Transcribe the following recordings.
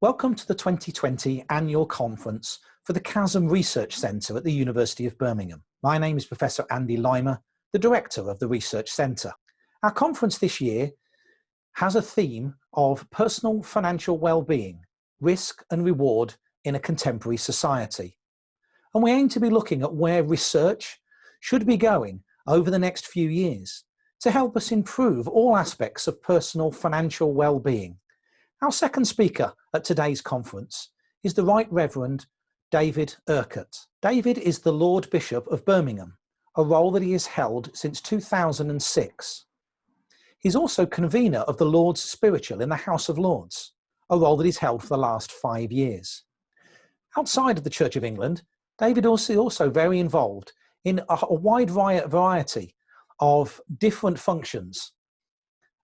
Welcome to the 2020 annual conference for the CHASM Research Centre at the University of Birmingham. My name is Professor Andy Limer, the Director of the Research Centre. Our conference this year has a theme of personal financial well-being, risk and reward in a contemporary society. And we aim to be looking at where research should be going over the next few years to help us improve all aspects of personal financial well-being. Our second speaker at today's conference is the Right Reverend David Urquhart. David is the Lord Bishop of Birmingham, a role that he has held since 2006. He's also convener of the Lord's Spiritual in the House of Lords, a role that he's held for the last 5 years. Outside of the Church of England, David is also very involved in a wide variety of different functions,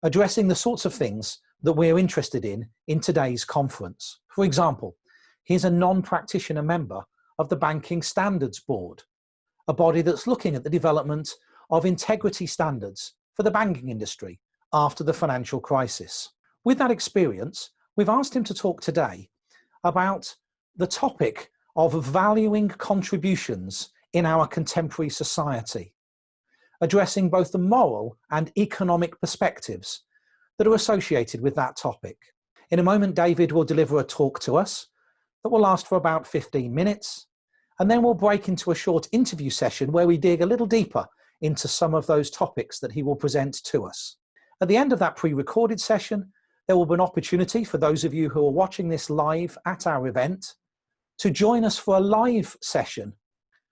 addressing the sorts of things that we're interested in today's conference. For example, he's a non-practitioner member of the Banking Standards Board, a body that's looking at the development of integrity standards for the banking industry after the financial crisis. With that experience, we've asked him to talk today about the topic of valuing contributions in our contemporary society, addressing both the moral and economic perspectives that are associated with that topic. In a moment, David will deliver a talk to us that will last for about 15 minutes, and then we'll break into a short interview session where we dig a little deeper into some of those topics that he will present to us. At the end of that pre-recorded session, there will be an opportunity for those of you who are watching this live at our event to join us for a live session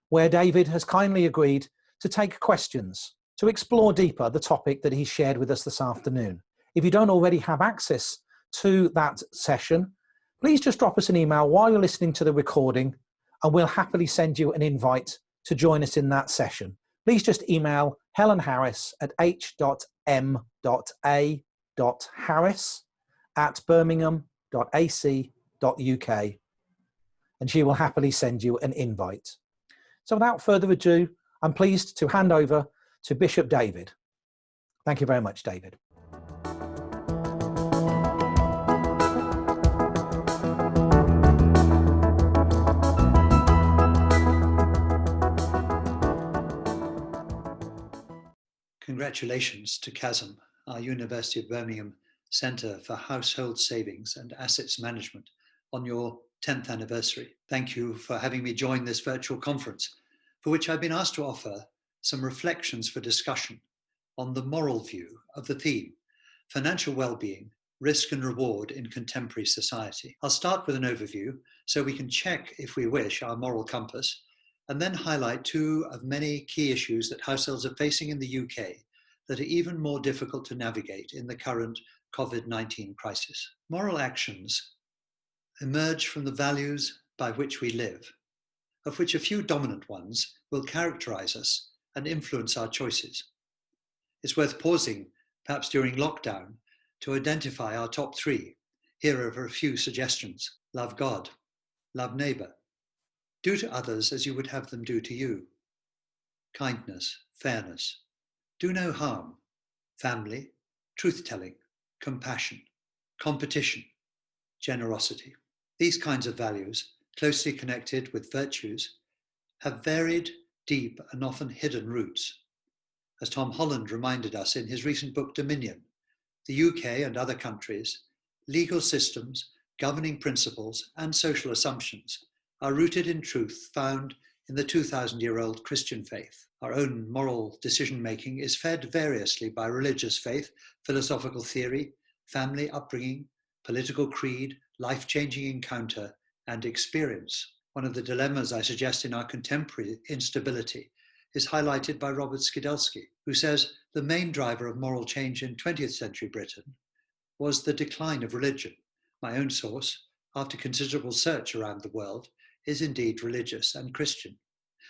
where David has kindly agreed to take questions to explore deeper the topic that he shared with us this afternoon. If you don't already have access to that session, please just drop us an email while you're listening to the recording and we'll happily send you an invite to join us in that session. Please just email Helen Harris at h.m.a.harris@birmingham.ac.uk and she will happily send you an invite. So without further ado, I'm pleased to hand over to Bishop David. Thank you very much, David. Congratulations to CHASM, our University of Birmingham Centre for Household Savings and Assets Management, on your 10th anniversary. Thank you for having me join this virtual conference, for which I've been asked to offer some reflections for discussion on the moral view of the theme, financial well-being, risk and reward in contemporary society. I'll start with an overview so we can check, if we wish, our moral compass, and then highlight two of many key issues that households are facing in the UK that are even more difficult to navigate in the current COVID-19 crisis. Moral actions emerge from the values by which we live, of which a few dominant ones will characterize us and influence our choices. It's worth pausing, perhaps during lockdown, to identify our top three. Here are a few suggestions. Love God, love neighbour, do to others as you would have them do to you. Kindness, fairness, do no harm, family, truth-telling, compassion, competition, generosity. These kinds of values, closely connected with virtues, have varied, deep, and often hidden roots. As Tom Holland reminded us in his recent book Dominion, the UK and other countries, legal systems, governing principles, and social assumptions are rooted in truth found in the 2,000-year-old Christian faith. Our own moral decision-making is fed variously by religious faith, philosophical theory, family upbringing, political creed, life-changing encounter, and experience. One of the dilemmas I suggest in our contemporary instability is highlighted by Robert Skidelsky, who says the main driver of moral change in 20th century Britain was the decline of religion. My own source, after considerable search around the world, is indeed religious and Christian.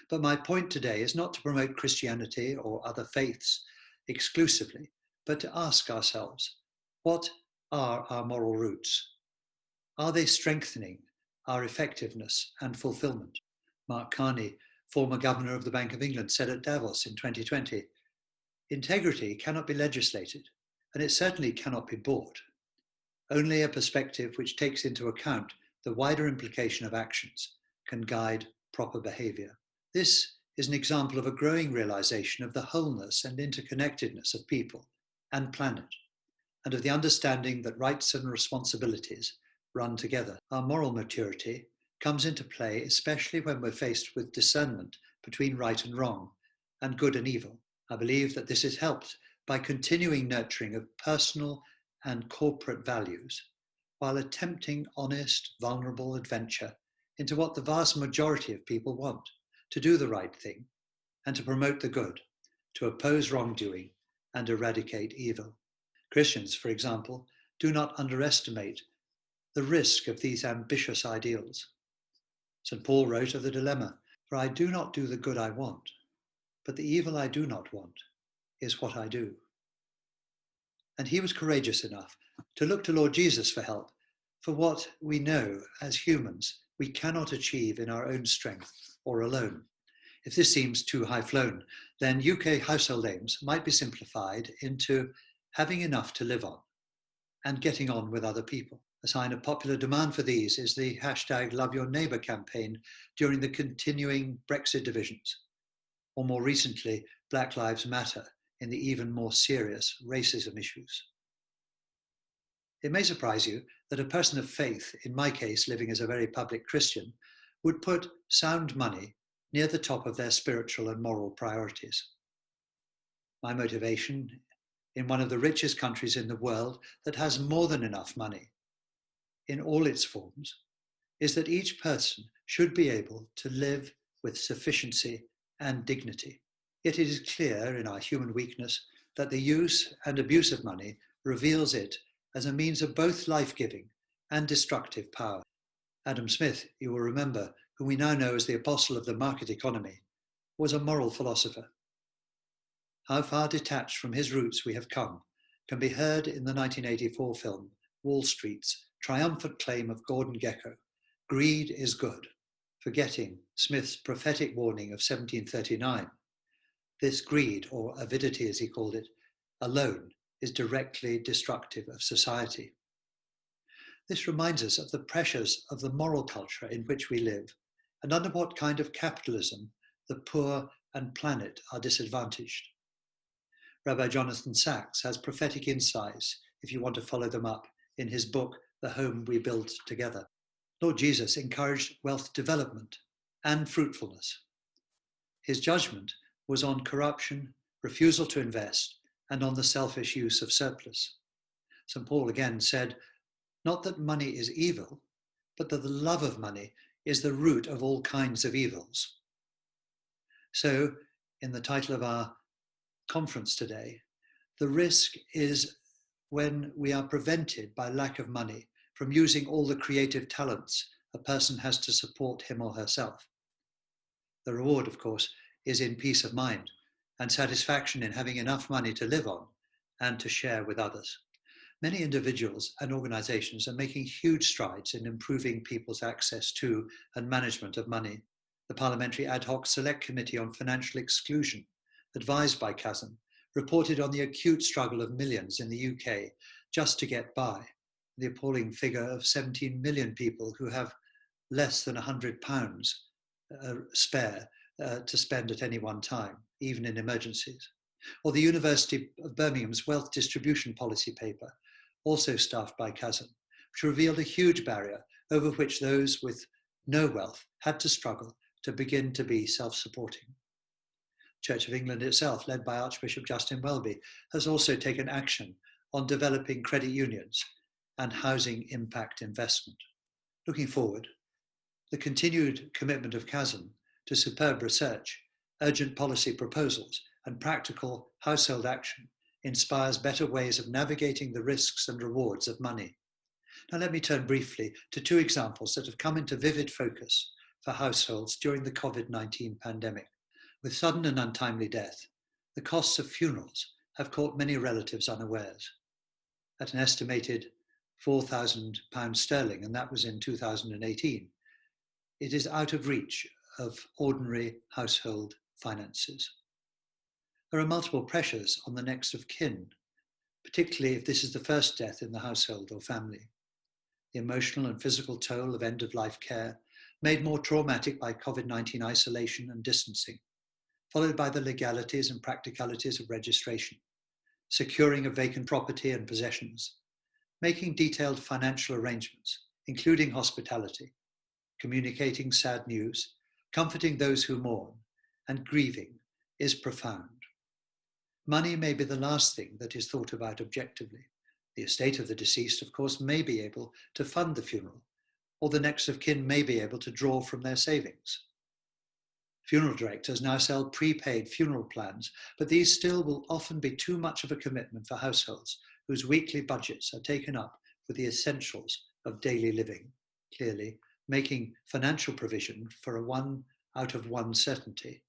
But my point today is not to promote Christianity or other faiths exclusively, but to ask ourselves, what are our moral roots? Are they strengthening our effectiveness and fulfillment? Mark Carney, former governor of the Bank of England, said at Davos in 2020, integrity cannot be legislated, and it certainly cannot be bought. Only a perspective which takes into account the wider implication of actions can guide proper behaviour. This is an example of a growing realisation of the wholeness and interconnectedness of people and planet, and of the understanding that rights and responsibilities run together. Our moral maturity comes into play especially when we're faced with discernment between right and wrong and good and evil. I believe that this is helped by continuing nurturing of personal and corporate values while attempting honest, vulnerable adventure into what the vast majority of people want: to do the right thing and to promote the good, to oppose wrongdoing and eradicate evil. Christians, for example, do not underestimate the risk of these ambitious ideals. St. Paul wrote of the dilemma, "For I do not do the good I want, but the evil I do not want is what I do." And he was courageous enough to look to Lord Jesus for help, for what we know as humans we cannot achieve in our own strength or alone. If this seems too high-flown, then UK household aims might be simplified into having enough to live on and getting on with other people. A sign of popular demand for these is the #LoveYourNeighbour campaign during the continuing Brexit divisions, or more recently, Black Lives Matter in the even more serious racism issues. It may surprise you that a person of faith, in my case living as a very public Christian, would put sound money near the top of their spiritual and moral priorities. My motivation, in one of the richest countries in the world that has more than enough money in all its forms, is that each person should be able to live with sufficiency and dignity. Yet it is clear in our human weakness that the use and abuse of money reveals it as a means of both life-giving and destructive power. Adam Smith, you will remember, whom we now know as the apostle of the market economy, was a moral philosopher. How far detached from his roots we have come can be heard in the 1984 film Wall Street's triumphant claim of Gordon Gekko, "Greed is good," forgetting Smith's prophetic warning of 1739. This greed, or avidity as he called it, alone is directly destructive of society. This reminds us of the pressures of the moral culture in which we live, and under what kind of capitalism the poor and planet are disadvantaged. Rabbi Jonathan Sachs has prophetic insights, if you want to follow them up, in his book, The Home We Build Together. Lord Jesus encouraged wealth development and fruitfulness. His judgment was on corruption, refusal to invest, and on the selfish use of surplus. St. Paul again said, not that money is evil, but that the love of money is the root of all kinds of evils. So, in the title of our conference today, the risk is when we are prevented by lack of money from using all the creative talents a person has to support him or herself. The reward, of course, is in peace of mind and satisfaction in having enough money to live on and to share with others. Many individuals and organizations are making huge strides in improving people's access to and management of money. The Parliamentary Ad Hoc Select Committee on Financial Exclusion, advised by CHASM, reported on the acute struggle of millions in the UK just to get by, the appalling figure of 17 million people who have less than £100 spare to spend at any one time, even in emergencies. Or the University of Birmingham's wealth distribution policy paper, also staffed by CHASM, which revealed a huge barrier over which those with no wealth had to struggle to begin to be self-supporting. Church of England itself, led by Archbishop Justin Welby, has also taken action on developing credit unions and housing impact investment. Looking forward, the continued commitment of CHASM to superb research, urgent policy proposals, and practical household action inspires better ways of navigating the risks and rewards of money. Now let me turn briefly to two examples that have come into vivid focus for households during the COVID-19 pandemic. With sudden and untimely death, the costs of funerals have caught many relatives unawares. At an estimated £4,000 sterling, and that was in 2018, it is out of reach of ordinary household finances. There are multiple pressures on the next of kin, particularly if this is the first death in the household or family. The emotional and physical toll of end-of-life care, made more traumatic by COVID-19 isolation and distancing, followed by the legalities and practicalities of registration, securing of vacant property and possessions, making detailed financial arrangements, including hospitality, communicating sad news, comforting those who mourn, and grieving is profound. Money may be the last thing that is thought about objectively. The estate of the deceased, of course, may be able to fund the funeral, or the next of kin may be able to draw from their savings. Funeral directors now sell prepaid funeral plans, but these still will often be too much of a commitment for households whose weekly budgets are taken up with the essentials of daily living. Clearly, making financial provision for a one out of one certainty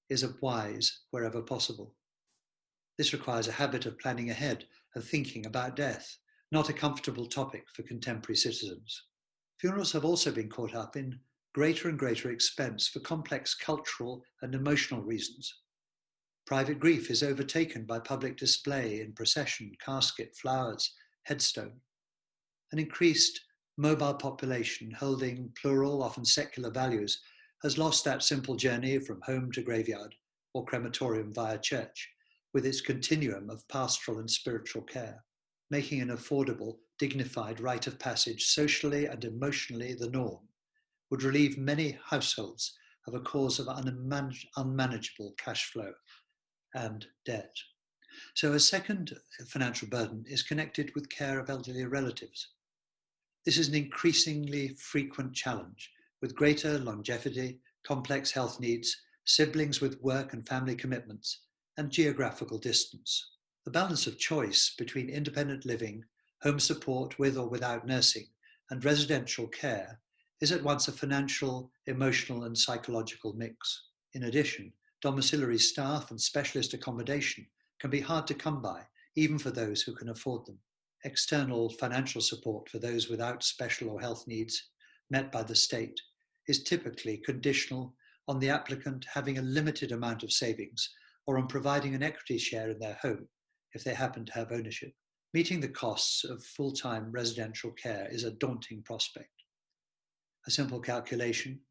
is wise wherever possible. This requires a habit of planning ahead and thinking about death, not a comfortable topic for contemporary citizens. Funerals have also been caught up in greater and greater expense for complex cultural and emotional reasons. Private grief is overtaken by public display in procession, casket, flowers, headstone. An increased mobile population holding plural, often secular values has lost that simple journey from home to graveyard or crematorium via church, with its continuum of pastoral and spiritual care, making an affordable, dignified rite of passage socially and emotionally the norm, would relieve many households of a cause of unmanageable cash flow and debt. So a second financial burden is connected with care of elderly relatives. This is an increasingly frequent challenge with greater longevity, complex health needs, siblings with work and family commitments, and geographical distance. The balance of choice between independent living, home support with or without nursing, and residential care is at once a financial, emotional, and psychological mix. In addition, domiciliary staff and specialist accommodation can be hard to come by, even for those who can afford them. External financial support for those without special or health needs met by the state is typically conditional on the applicant having a limited amount of savings or on providing an equity share in their home if they happen to have ownership. Meeting the costs of full-time residential care is a daunting prospect. A simple calculation,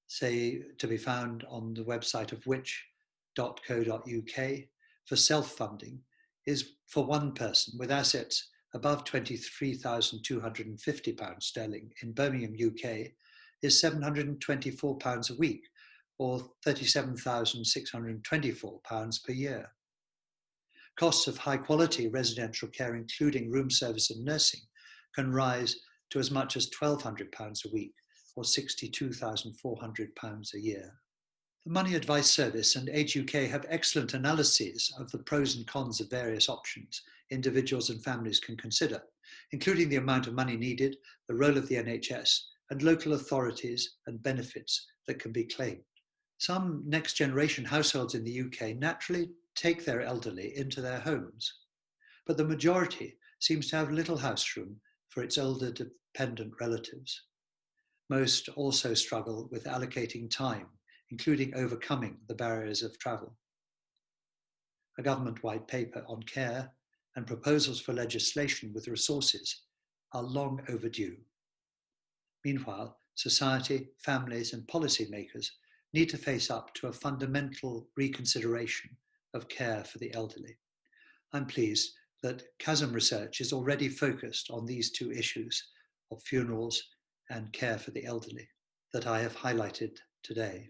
say to be found on the website of which.co.uk for self-funding, is for one person with assets above £23,250 in Birmingham, UK, is £724 a week, or £37,624 per year. Costs of high-quality residential care, including room service and nursing, can rise to as much as £1,200 a week, or £62,400 a year. The Money Advice Service and Age UK have excellent analyses of the pros and cons of various options individuals and families can consider, including the amount of money needed, the role of the NHS, and local authorities and benefits that can be claimed. Some next-generation households in the UK naturally take their elderly into their homes, but the majority seems to have little house room for its older dependent relatives. Most also struggle with allocating time, including overcoming the barriers of travel. A government white paper on care and proposals for legislation with resources are long overdue. Meanwhile, society, families, and policymakers need to face up to a fundamental reconsideration of care for the elderly. I'm pleased that CHASM research is already focused on these two issues of funerals and care for the elderly that I have highlighted today.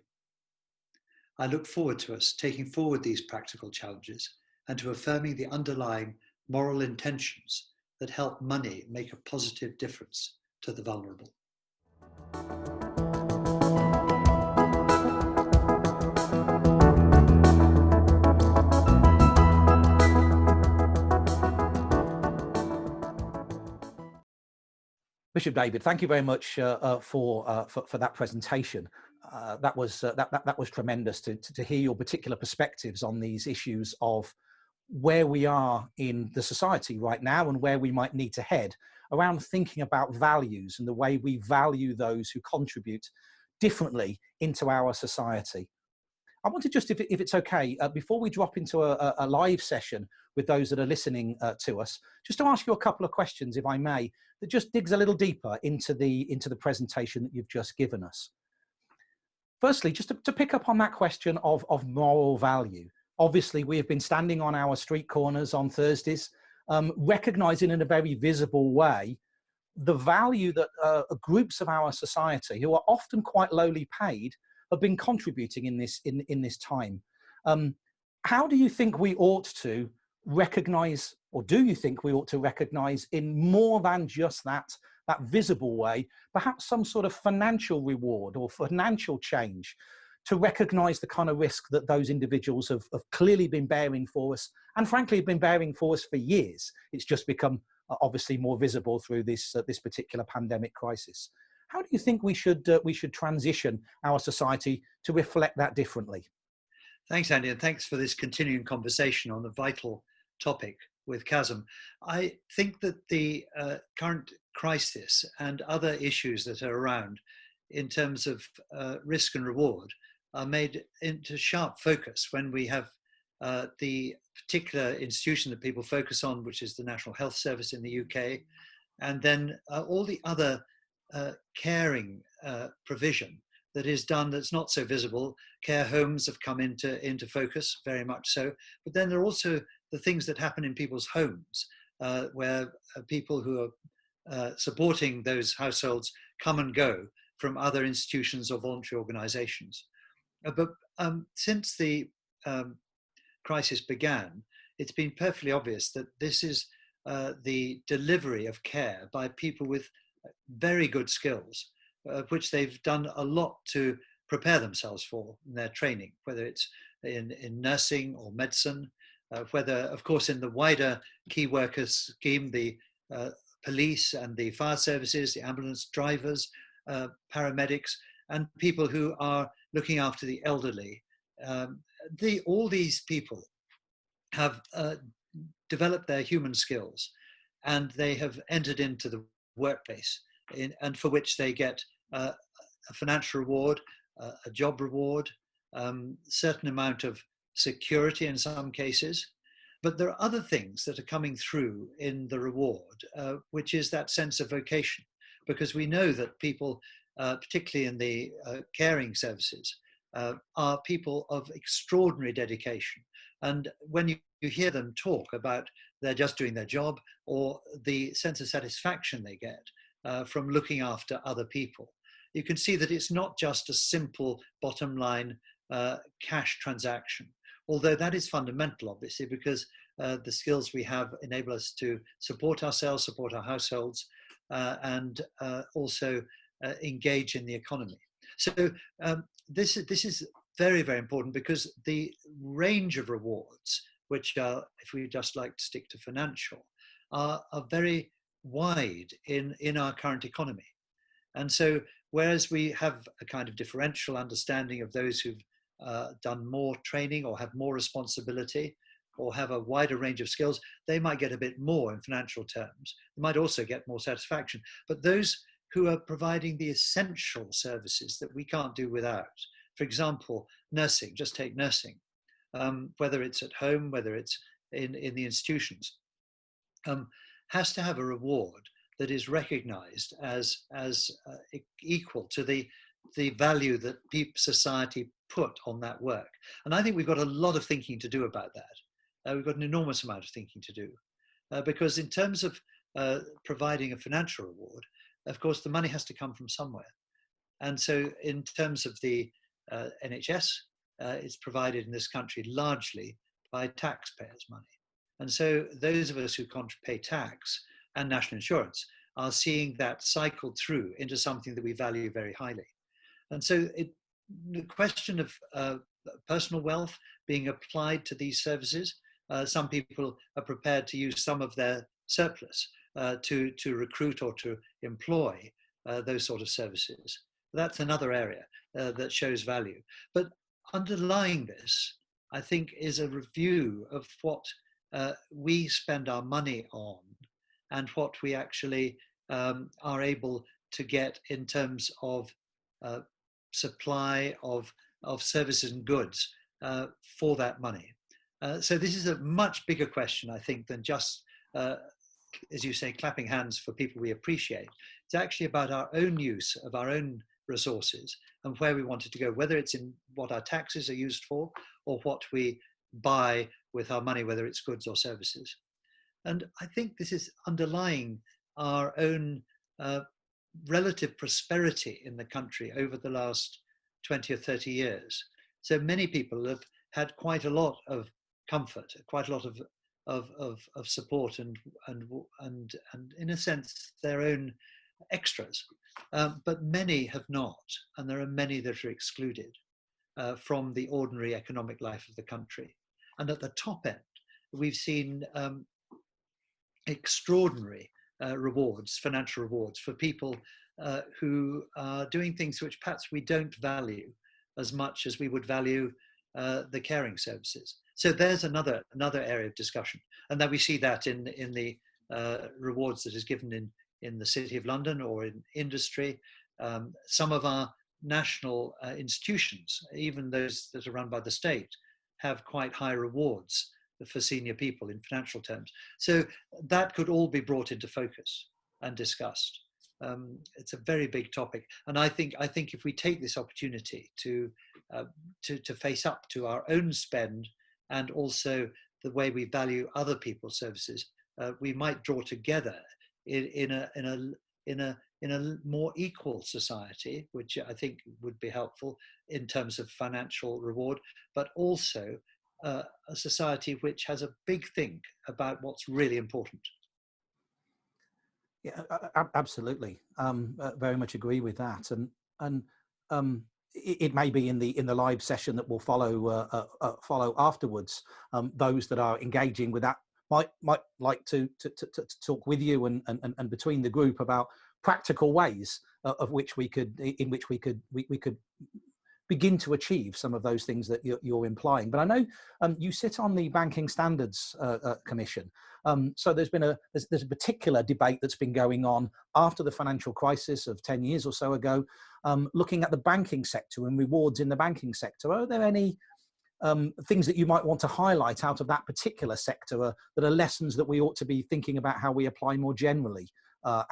I look forward to us taking forward these practical challenges and to affirming the underlying moral intentions that help money make a positive difference to the vulnerable. Bishop David, thank you very much for that presentation. That was tremendous to hear your particular perspectives on these issues of where we are in the society right now and where we might need to head around thinking about values and the way we value those who contribute differently into our society. I want to just, if it's okay, before we drop into a live session with those that are listening to us, just to ask you a couple of questions, if I may, that just digs a little deeper into the presentation that you've just given us. Firstly, just to pick up on that question of moral value. Obviously, we have been standing on our street corners on Thursdays, recognizing in a very visible way the value that groups of our society, who are often quite lowly paid, have been contributing in this time. How do you think we ought to recognize, or do you think we ought to recognize in more than just that visible way, perhaps some sort of financial reward or financial change to recognize the kind of risk that those individuals have clearly been bearing for us, and frankly have been bearing for us for years? It's just become obviously more visible through this particular pandemic crisis. How do you think we should transition our society to reflect that differently? Thanks, Andy, and thanks for this continuing conversation on a vital topic with CHASM. I think that the current crisis and other issues that are around in terms of risk and reward are made into sharp focus when we have the particular institution that people focus on, which is the National Health Service in the UK, and then all the other caring provision that is done that's not so visible. Care homes have come into focus, very much so. But then there are also the things that happen in people's homes, where people who are supporting those households come and go from other institutions or voluntary organizations. But since the crisis began, it's been perfectly obvious that this is the delivery of care by people with very good skills, which they've done a lot to prepare themselves for in their training, whether it's in nursing or medicine, whether, of course, in the wider key workers scheme, the police and the fire services, the ambulance drivers, paramedics, and people who are looking after the elderly. All these people have developed their human skills, and they have entered into the workplace, and for which they get a financial reward, a job reward, certain amount of security in some cases. But there are other things that are coming through in the reward, which is that sense of vocation, because we know that people, particularly in the caring services, are people of extraordinary dedication. And when you hear them talk about they're just doing their job, or the sense of satisfaction they get from looking after other people, you can see that it's not just a simple bottom line cash transaction, although that is fundamental, obviously, because the skills we have enable us to support ourselves, support our households, and also engage in the economy. So this is very, very important, because the range of rewards, which are, if we just like to stick to financial, are very wide in our current economy. And so whereas we have a kind of differential understanding of those who've done more training or have more responsibility or have a wider range of skills, they might get a bit more in financial terms. They might also get more satisfaction. But those who are providing the essential services that we can't do without, for example, nursing, just take nursing, whether it's at home, whether it's in the institutions, has to have a reward that is recognized as equal to the value that society put on that work. And I think we've got a lot of thinking to do about that. We've got an enormous amount of thinking to do, because in terms of providing a financial reward, of course, the money has to come from somewhere. And so in terms of the NHS, it's provided in this country largely by taxpayers' money. And so those of us who pay tax and national insurance are seeing that cycle through into something that we value very highly. And so the question of personal wealth being applied to these services, some people are prepared to use some of their surplus to recruit or to employ those sort of services. That's another area that shows value. But underlying this, I think, is a review of what we spend our money on and what we actually are able to get in terms of supply of of services and goods for that money. So this is a much bigger question, I think, than just, as you say, clapping hands for people we appreciate. It's actually about our own use of our own resources and where we want it to go, whether it's in what our taxes are used for or what we buy with our money, whether it's goods or services. And I think this is underlying our own relative prosperity in the country over the last 20 or 30 years. So many people have had quite a lot of comfort, quite a lot of support and in a sense their own extras, but many have not, and there are many that are excluded from the ordinary economic life of the country. And at the top end, we've seen extraordinary rewards, financial rewards for people who are doing things which perhaps we don't value as much as we would value the caring services. So there's another area of discussion, and that we see that in the rewards that is given in the City of London or in industry. Some of our national institutions, even those that are run by the state, have quite high rewards for senior people in financial terms. So that could all be brought into focus and discussed. It's a very big topic, and I think if we take this opportunity to face up to our own spend and also the way we value other people's services, we might draw together in a more equal society, which I think would be helpful in terms of financial reward, but also a society which has a big think about what's really important. Yeah, absolutely. Very much agree with that. And it may be in the live session that will follow afterwards. Those that are engaging with that might like to talk with you and between the group about practical ways in which we could begin to achieve some of those things that you're implying. But I know you sit on the Banking Standards Commission. So there's a particular debate that's been going on after the financial crisis of 10 years or so ago, looking at the banking sector and rewards in the banking sector. Are there any things that you might want to highlight out of that particular sector that are lessons that we ought to be thinking about how we apply more generally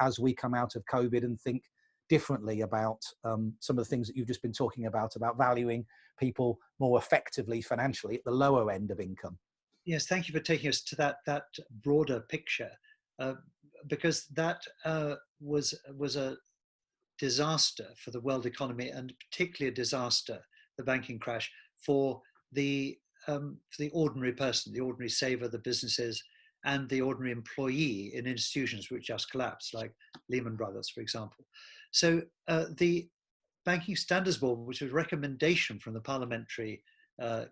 as we come out of COVID and think differently about some of the things that you've just been talking about valuing people more effectively financially at the lower end of income? Yes, thank you for taking us to that broader picture, because that was a disaster for the world economy, and particularly a disaster, the banking crash, for the ordinary person, the ordinary saver, the businesses, and the ordinary employee in institutions which just collapsed, like Lehman Brothers, for example. So the Banking Standards Board, which was a recommendation from the Parliamentary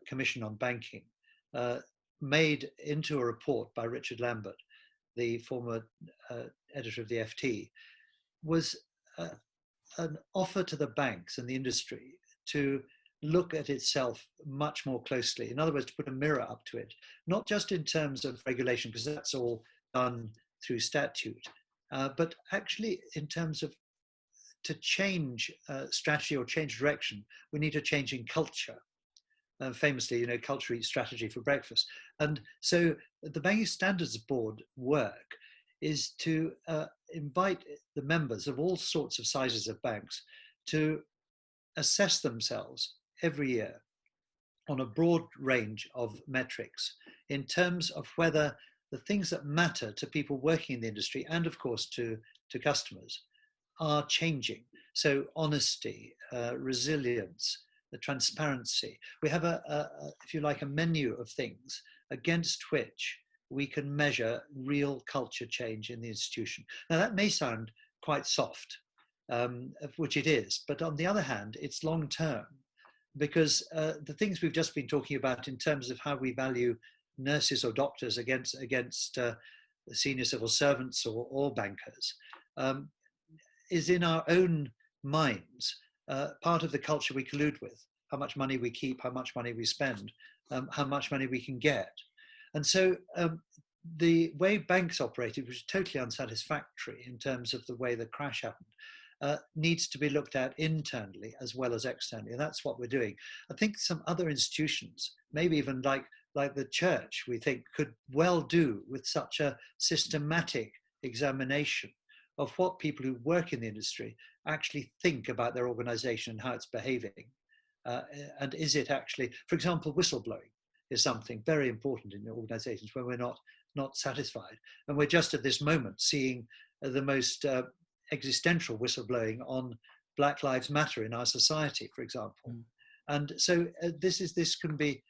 Commission on Banking, made into a report by Richard Lambert, the former editor of the FT, was an offer to the banks and the industry to look at itself much more closely. In other words, to put a mirror up to it, not just in terms of regulation, because that's all done through statute, but actually in terms of to change strategy or change direction, we need a change in culture. Famously, culture eats strategy for breakfast. And so the Banking Standards Board work is to invite the members of all sorts of sizes of banks to assess themselves every year on a broad range of metrics in terms of whether the things that matter to people working in the industry and of course to customers are changing. So honesty, resilience, the transparency. We have if you like, a menu of things against which we can measure real culture change in the institution. Now that may sound quite soft, which it is, but on the other hand, it's long term, because the things we've just been talking about in terms of how we value nurses or doctors against senior civil servants or bankers is in our own minds part of the culture we collude with, how much money we keep, how much money we spend, how much money we can get. And so the way banks operated was totally unsatisfactory in terms of the way the crash happened. needs to be looked at internally as well as externally. And that's what we're doing. I think some other institutions, maybe even like the church, we think could well do with such a systematic examination of what people who work in the industry actually think about their organization and how it's behaving. And is it actually, for example, whistleblowing is something very important in organizations where we're not satisfied. And we're just at this moment seeing the most existential whistleblowing on Black Lives Matter in our society, for example. And so this can be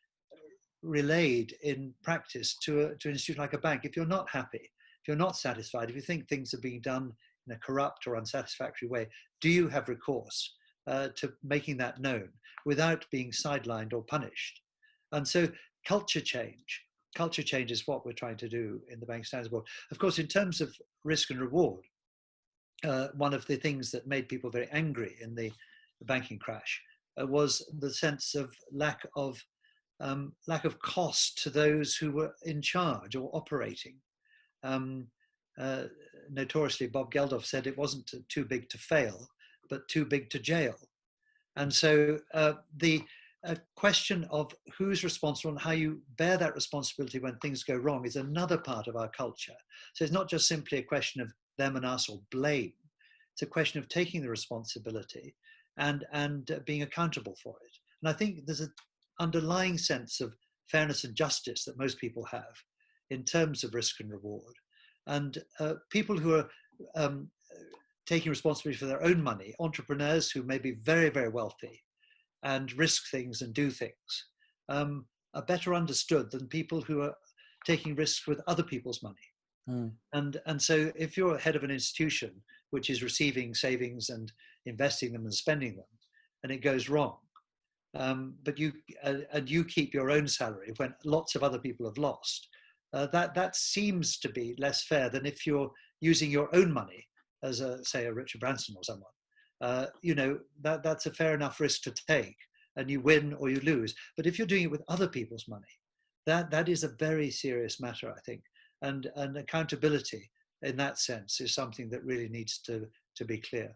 relayed in practice to an institution like a bank. If you're not happy, if you're not satisfied, if you think things are being done in a corrupt or unsatisfactory way, do you have recourse to making that known without being sidelined or punished? And so culture change is what we're trying to do in the Bank Standards Board. Of course, in terms of risk and reward, one of the things that made people very angry in the banking crash was the sense of lack of cost to those who were in charge or operating. Notoriously, Bob Geldof said it wasn't too big to fail, but too big to jail. And so the question of who's responsible and how you bear that responsibility when things go wrong is another part of our culture. So it's not just simply a question of them and us or blame. It's a question of taking the responsibility and being accountable for it. And I think there's an underlying sense of fairness and justice that most people have in terms of risk and reward. And people who are taking responsibility for their own money, entrepreneurs who may be very, very wealthy and risk things and do things, are better understood than people who are taking risks with other people's money. And so if you're head of an institution which is receiving savings and investing them and spending them, and it goes wrong, but you keep your own salary when lots of other people have lost, that seems to be less fair than if you're using your own money as say a Richard Branson or someone. That's a fair enough risk to take, and you win or you lose. But if you're doing it with other people's money, that is a very serious matter, I think. And accountability in that sense is something that really needs to be clear.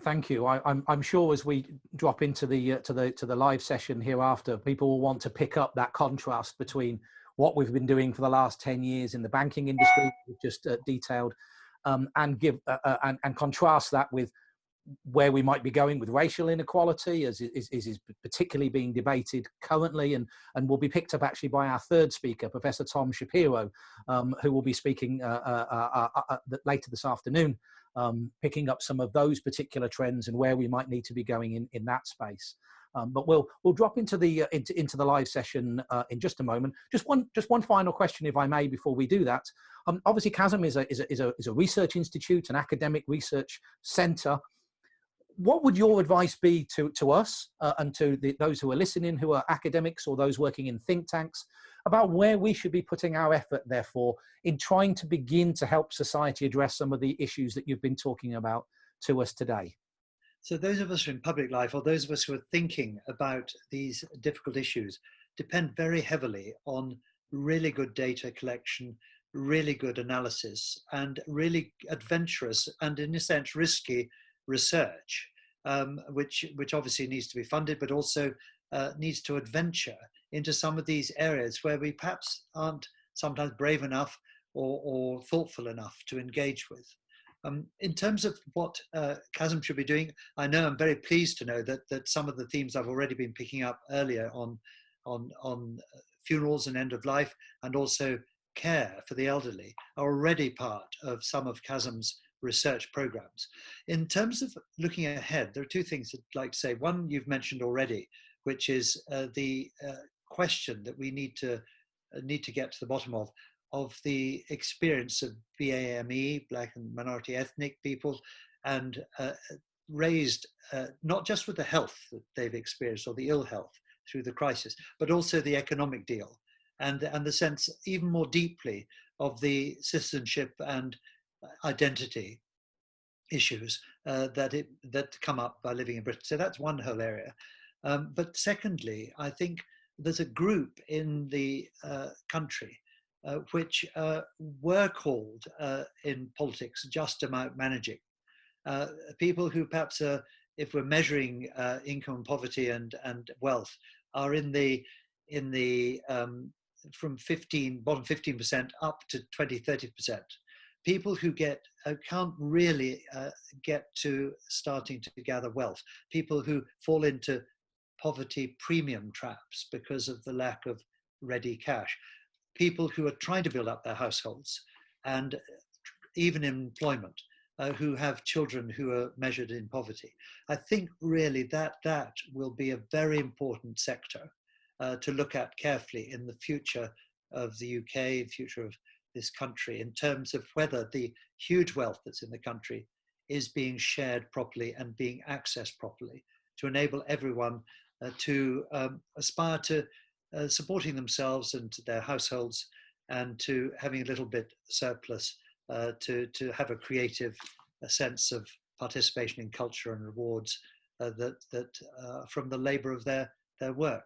Thank you. I'm sure as we drop into the live session hereafter, people will want to pick up that contrast between what we've been doing for the last 10 years in the banking industry, we've just detailed, and contrast that with where we might be going with racial inequality, as is particularly being debated currently, and will be picked up actually by our third speaker, Professor Tom Shapiro, who will be speaking later this afternoon, picking up some of those particular trends and where we might need to be going in that space. But we'll drop into the live session in just a moment. Just one final question, if I may, before we do that. Obviously, CHASM is a research institute, an academic research centre. What would your advice be to us and to those who are listening, who are academics or those working in think tanks, about where we should be putting our effort, therefore, in trying to begin to help society address some of the issues that you've been talking about to us today? So those of us in public life, or those of us who are thinking about these difficult issues, depend very heavily on really good data collection, really good analysis, and really adventurous and, in a sense, risky research, which obviously needs to be funded, but also needs to adventure into some of these areas where we perhaps aren't sometimes brave enough or thoughtful enough to engage with. In terms of what CHASM should be doing, I know I'm very pleased to know that some of the themes I've already been picking up earlier on funerals and end of life, and also care for the elderly, are already part of some of CHASM's research programs. In terms of looking ahead, there are two things I'd like to say. One you've mentioned already, which is the question that we need to get to the bottom of the experience of BAME, Black and minority ethnic people, and raised not just with the health that they've experienced or the ill health through the crisis, but also the economic deal, and the sense even more deeply of the citizenship and identity issues that come up by living in Britain. So that's one whole area. But secondly, I think there's a group in the country which were called in politics just about managing. People who perhaps, if we're measuring income and poverty and wealth, are in the from bottom 15% up to 20-30%. People who can't really get to starting to gather wealth. People who fall into poverty premium traps because of the lack of ready cash. People who are trying to build up their households and even in employment, who have children who are measured in poverty. I think really that will be a very important sector to look at carefully in the future of the UK, future of this country, in terms of whether the huge wealth that's in the country is being shared properly and being accessed properly to enable everyone to aspire to supporting themselves and their households, and to having a little bit surplus to have a creative sense of participation in culture and rewards from the labour of their work.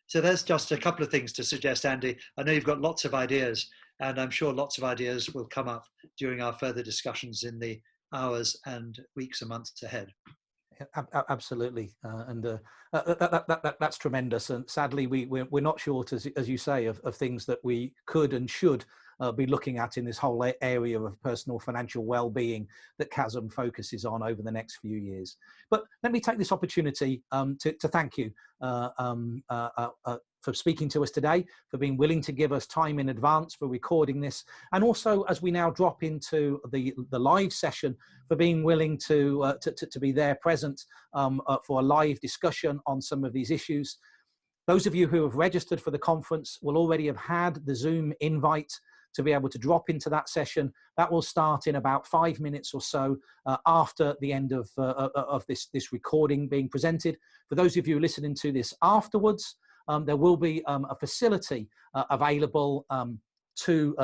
So there's just a couple of things to suggest, Andy. I know you've got lots of ideas, and I'm sure lots of ideas will come up during our further discussions in the hours and weeks and months ahead. Absolutely, that's tremendous. And sadly, we're not short, as you say, of things that we could and should be looking at in this whole area of personal financial well-being that CHASM focuses on over the next few years. But let me take this opportunity to thank you for speaking to us today, for being willing to give us time in advance for recording this, and also as we now drop into the live session, for being willing to be there present for a live discussion on some of these issues. Those of you who have registered for the conference will already have had the Zoom invite to be able to drop into that session. That will start in about 5 minutes or so after the end of this recording being presented. For those of you listening to this afterwards, there will be a facility available to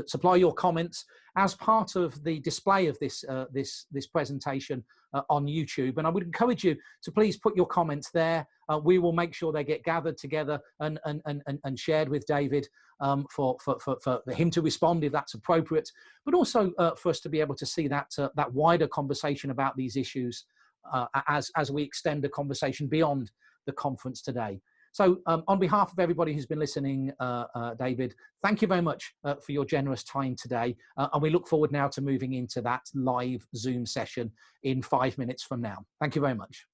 supply your comments as part of the display of this presentation on YouTube. And I would encourage you to please put your comments there. We will make sure they get gathered together and shared with David for him to respond if that's appropriate, but also for us to be able to see that wider conversation about these issues as we extend the conversation beyond the conference today. So on behalf of everybody who's been listening, David, thank you very much for your generous time today. And we look forward now to moving into that live Zoom session in 5 minutes from now. Thank you very much.